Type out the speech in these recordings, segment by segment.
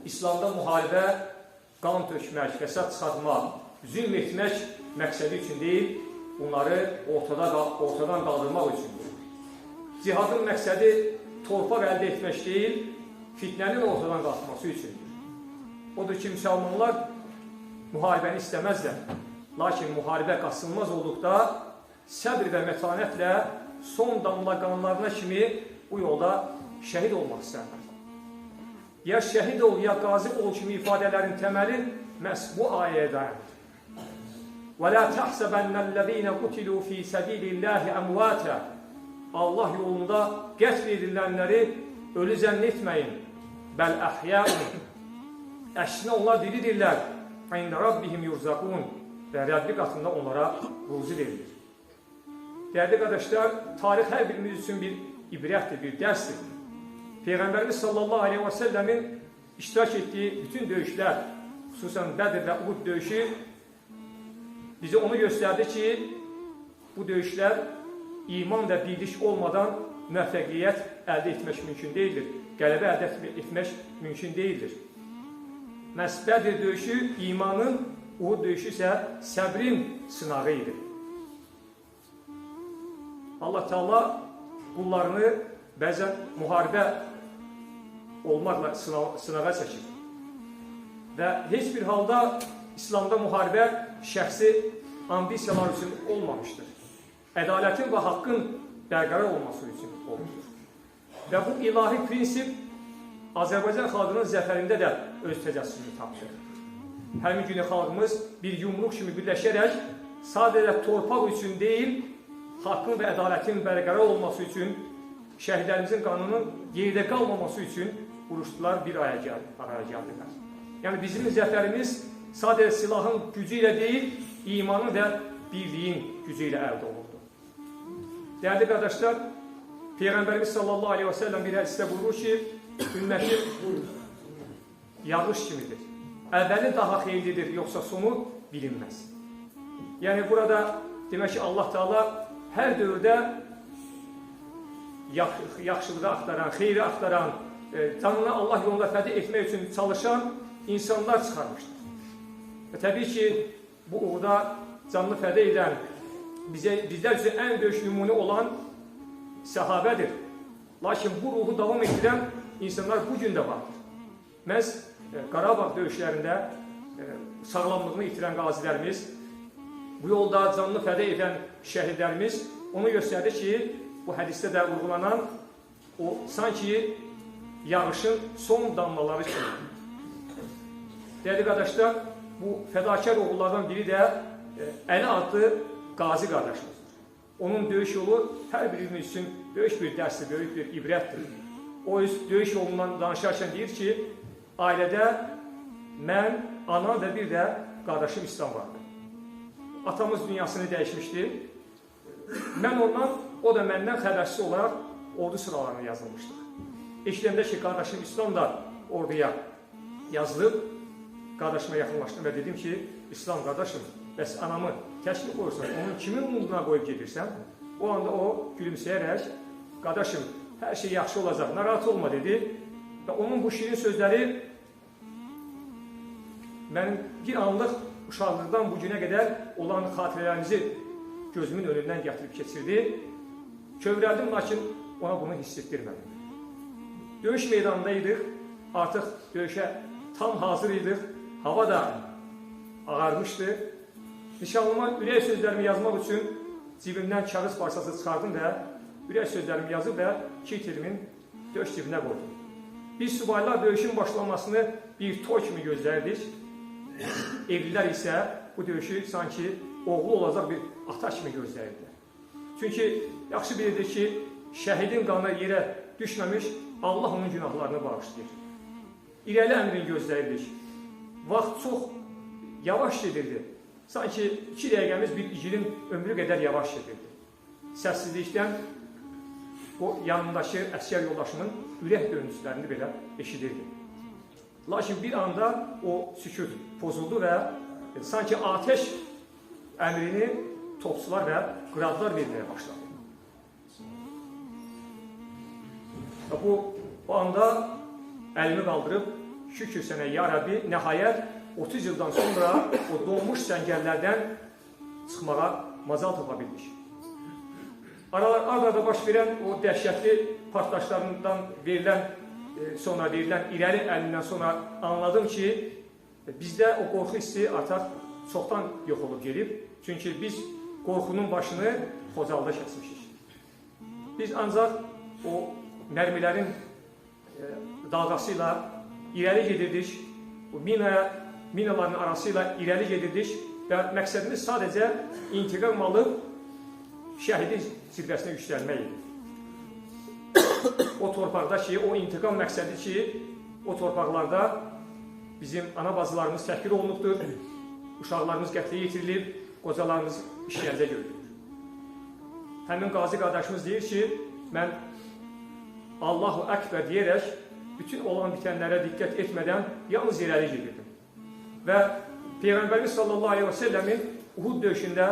İslamda müharibə, qan tökmək, fəsad çıxartmaq, zülm etmək məqsədi üçün deyil, bunları ortadan qaldırmaq üçündür. Cihadın məqsədi torpaq əldə etmək deyil, fitnənin ortadan qalxması üçündür. Odur ki, müsəlmanlar müharibəni istəməzlər. Lakin müharibə qaçınılmaz olduqda səbr və mətanətlə son damla qanlarına kimi bu yolda şəhid olmaq istərlər. Ya şəhid ol, ya qazi ol kimi ifadələrin təməli məhz bu ayəyə dayanır. وَلَا تَحْسَبَنَّ الَّذ۪ينَ قُتِلُوا ف۪ي سَب۪يلِ اللّٰهِ اَمْوَاتًا Allah yolunda qətl edilənləri ölü zənn etməyin. Bəl əhyəun. Əksinə onlar diridirlər. İndə Rabbihim yurzaqun. Və Rəbbi qatında onlara ruzi verilir. Dəyərli qardaşlar, tarix hər birimiz üçün bir ibrətdir, bir dərsdir. Peyğəmbərimiz sallallahu aleyhi və səlləmin iştirak etdiyi bütün döyüşlər, xüsusən Bədir və Uhud döyüşü bizə onu göstərdi ki, bu döyüşlər iman və birlik olmadan müvəffəqiyyət əldə etmək mümkün deyildir. Qələbə əldə etmək mümkün deyildir. Məhz Bədir döyüşü imanın, Uhud döyüşü isə səbrin sınağı idi. Allah Teala qullarını bəzən müharibə olmaqla sınağa çəkir. Və heç bir halda İslamda müharibə şəxsi ambisiyalar üçün olmamışdır. Ədalətin və haqqın bərqərar olması üçün olmuşdur. Və bu ilahi prinsip Azərbaycan xalqının zəfərində də öz təcəssümünü tapır. Həmin günü xalqımız bir yumruq kimi birləşərək sadəcə torpaq üçün deyil, haqqın və ədalətin bərqərar olması üçün, şəhidlərimizin qanının yerdə qalmaması üçün vuruşdular, bir araya gəldilər. Yəni bizim zəfərimiz sadəcə silahın gücü ilə deyil, imanın və birliyin gücü ilə əldə olundu. Dəyərli qardaşlar, Peyğəmbərimiz sallallahu aleyhi və səlləm bir hədisdə buyurur ki, ümməti yağış kimidir. Əvvəli daha xeyirlidir, yoxsa sonu bilinməz. Yəni burada demək ki, Allah Teala hər dövrdə yaxşılığı axtaran, xeyri axtaran, canını Allah yolunda fəda etmək üçün çalışan insanlar çıxarmışdır. Və təbii ki, bu uğurda canını fəda edən, bizlər üçün ən böyük nümunə olan səhabədir. Lakin bu ruhu davam etdirən insanlar bu gün də vardır. Məhz Qarabağ döyüşlərində sağlamlığını itirən qazilərimiz, bu yolda canını fəda edən şəhidlərimiz onu göstərdi ki, bu hədisdə də vurğulanan o sanki yağışın son damlaları kimi. Dəyərli qardaşlar, bu fədakar oğullardan biri də Əli adlı qazi qardaşımızdır. Onun döyüş yolu hər birimiz üçün böyük bir dərsdir, böyük bir ibrətdir. O öz döyüş yolundan danışarkən deyir ki, ailədə mən, anam və bir də qardaşım İslam vardı. Atamız dünyasını dəyişmişdi. Mən ondan, o da məndən xəbərsiz olaraq ordu sıralarına yazılmışdır. Eşidəmdə ki, qardaşım İslam da orduya yazılıb, qardaşıma yaxınlaşdım və dedim ki, İslam qardaşım, bəs anamı təşkil qoyursan, onun kimin umuduna qoyub gedirsən? O anda o gülümsəyərək, qardaşım, hər şey yaxşı olacaq, narahat olma dedi. Və onun bu şirin sözləri mənim bir anlıq uşaqlıqdan bu günə qədər olan xatirələrimizi gözümün önündən gətirib keçirdi. Kövrəldim, lakin ona bunu hiss etdirmədim. Döyüş meydanındaydıq, artıq döyüşə tam hazır idik, hava da ağarmışdı. Nişanlıma ürək sözlərimi yazmaq üçün cibimdən kağız parçası çıxardım və ürək sözlərimi yazıb və kitirimin döş cibinə qoydum. Biz subaylar döyüşün başlamasını bir toy kimi gözlərdik. Evlilər isə bu döyüşü sanki oğlu olacaq bir ata kimi gözləyirdilər. Çünki yaxşı bilirdik ki, şəhidin qanı yerə düşməmiş, Allah onun günahlarını bağışlayır. İrəli əmrini gözləyirdik. Vaxt çox yavaş gedirdi. Sanki 2 dəqiqəmiz bir igidin ömrü qədər yavaş gedirdi. Səssizlikdən o yanındakı əsgər yoldaşının ürək döyüntülərini belə eşidirdi. Lakin bir anda o sükut pozuldu və sanki ateş əmrini topçular və qradlar verməyə başladı. Bu anda əlimi qaldırıb şükür sənə ya Rəbbi, nəhayət 30 ildən sonra o donmuş səngərlərdən çıxmağa macal tapa bildik. Arada baş verən o dəhşətli partlayışlarından sonra verilən irəli əlindən sonra anladım ki, bizdə o qorxu hissi artıq çoxdan yox olub gelib. Çünki biz qorxunun başını Xocalda kəsmişik. Biz ancaq o mərmilərin dalğasıyla irəli gedirdik, o minaların arasıyla irəli gedirdik və məqsədimiz sadəcə intiqam alıb şəhidin zirvəsinə yüksəlmək idi. O torpaqda ki, o intiqam məqsədi ki, o torpaqlarda bizim ana bacılarımız təhqir olunubdur, uşaqlarımız qətlə yetirilib, qocalarımız işgəncə görülür. Həmin qazi qardaşımız deyir ki, mən Allahu Əkbər deyərək bütün olan bitənlərə diqqət etmədən yalnız irəli gedirdim. Və Peyğəmbərimiz sallallahu aleyhi və səlləmin Uhud döyüşündə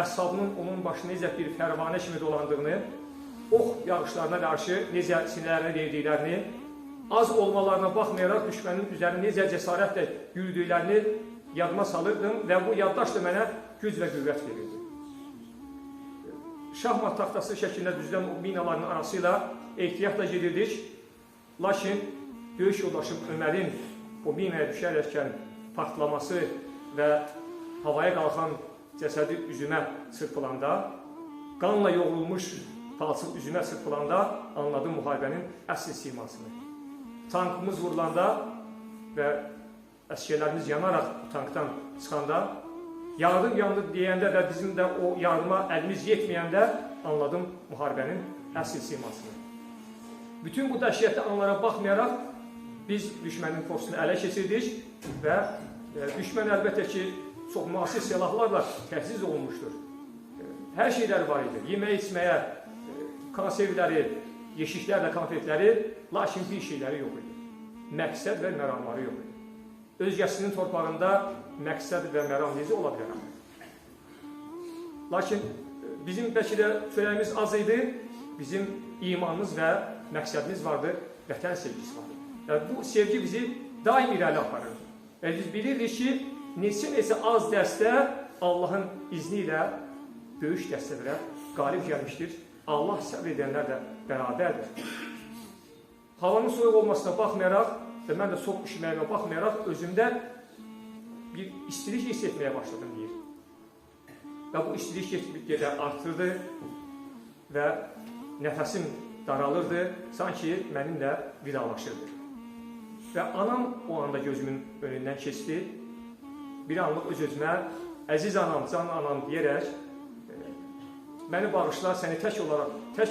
əshabının onun başına necə bir fərvanə kimi dolandığını, ox yağışlarına qarşı necə sinələrinə verdiklərini, az olmalarına baxmayaraq düşmənin üzərində necə cəsarətlə yürüdüklərini yadıma salırdım və bu yaddaş da mənə güc və qüvvət verirdi. Şahmat taxtası şəklində düzülən o minaların arasıyla ehtiyatla gedirdik. Lakin döyüş yoldaşım Ömərin o minaya düşərəkən partlaması və havaya qalxan cəsədi üzümə çırpılanda, qanla yoğrulmuş palçıq üzümə çırpılanda anladım müharibənin əsl simasını. Tankımız vurulanda və əsgərlərimiz yanaraq tankdan çıxanda, yardım yandı deyəndə və bizim də o yardıma əlimiz yetməyəndə anladım müharibənin əsl simasını. Bütün bu dəhşətli anlara baxmayaraq biz düşmənin postunu ələ keçirdik və düşmən əlbəttə ki, çox müasir silahlarla təchiz olunmuşdur. Hər şeylər var idi. Yemək içməyə, konservləri, yeşiklərlə konfetləri, lakin bir şeyləri yox idi. Məqsəd və məramları yox idi. Özgəsinin torpağında məqsəd və məram necə ola bilər? Lakin bizim bəlkə də çörəyimiz az idi, bizim imanımız və məqsədimiz vardı, vətən sevgisi vardı. Bu sevgi bizi daim irəli aparır. Və biz bilirdik ki, neçə az dəstə Allahın izni ilə döyüş dəstələrə qalib gəlmişdir. Allah səbr edənlər də bərabərdir. Havanın soyuq olmasına baxmayaraq və mən də soğuk üşüməyimə baxmayaraq özümdə bir istilik hiss etməyə başladım deyir. Və bu istilik gedə artırdı və nəfəsim daralırdı, sanki mənimlə vidalaşırdı. Və anam o anda gözümün önündən keçdi. Bir anlıq öz-özümə, əziz anam, can anam deyərək, məni bağışla, səni tək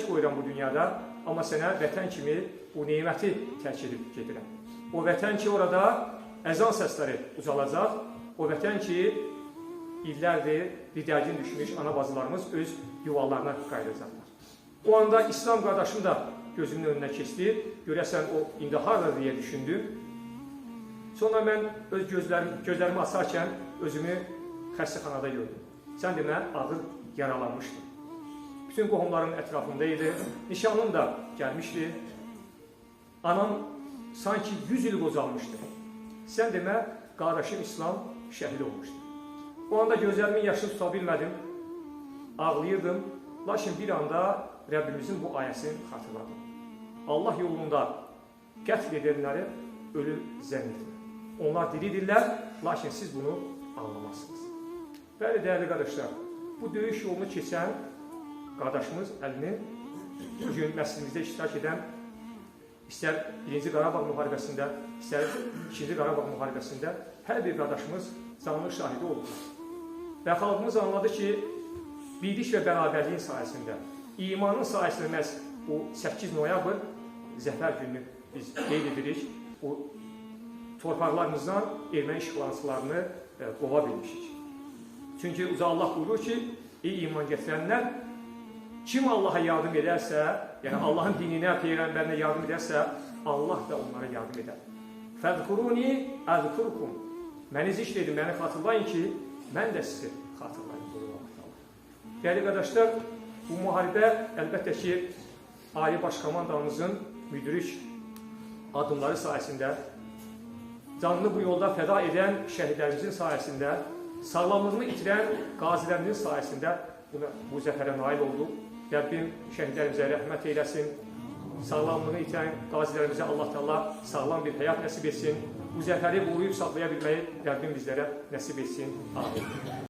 qoyuram bu dünyada, amma sənə vətən kimi bu neyməti tərk edib gedirəm. O vətən ki, orada əzan səsləri ucalacaq, o vətən ki, illərdir didərgin düşmüş ana bacılarımız öz yuvalarına qayıdacaqlar. O anda İslam qardaşım da gözümün önünə keçdi, görəsən o indi harada deyə düşündüm. Sonra mən öz gözlərimi açarkən özümü xəstəxanada gördüm. Sən demə, ağır yaralanmışdım. Bütün qohumların ətrafındaydı, nişanlım da gəlmişdi. Anam sanki 100 il qocalmışdı. Sən demə, qardaşım İslam şəhid olmuşdu. O anda gözlərimin yaşını tuta bilmədim, ağlayırdım. Lakin bir anda Rəbbimizin bu ayəsini xatırladım. Allah yolunda qətl edənləri ölü zənn etmə. Onlar diridirlər, lakin siz bunu anlamazsınız. Bəli, dəyərli qardaşlar, bu döyüş yolunu keçən qardaşımız əlini bugün məslimizdə iştirak edən, istər 1-ci Qarabağ müharibəsində, istər 2-ci Qarabağ müharibəsində hər bir qardaşımız canlı şahidi oldu. Və xalqımız anladı ki, birlik və bərabərliyin sayəsində, imanın sayəsində məhz bu 8 noyabr zəfər gününü biz qeyd edirik. O torpaqlarımızdan erməni işğalçılarını qova bilmişik. Çünki Uca Allah buyurur ki, ey iman gətirənlər, kim Allaha yardım edərsə, yəni Allahın dininə, Peyğəmbərinə yardım edərsə, Allah da onlara yardım edər. Fəzkuruni əzkurkum. Məni zikr edin, məni xatırlayın ki, mən də sizi xatırlayın. Dəyərli qardaşlar, bu müharibə əlbəttə ki, Ali Baş Komandanımızın müdrik adımları sayəsində canını bu yolda fəda edən şəhidlərimizin sayəsində, sağlamlığını itirən qazilərimizin sayəsində bu zəfərə nail olduq. Rəbbim şəhidlərimizə rəhmət eyləsin. Sağlamlığını itirən qazilərimizə Allah Teala sağlam bir həyat nəsib etsin. Bu zəfəri qoruyub saxlaya bilməyi Rəbbim bizlərə nəsib etsin. Amin.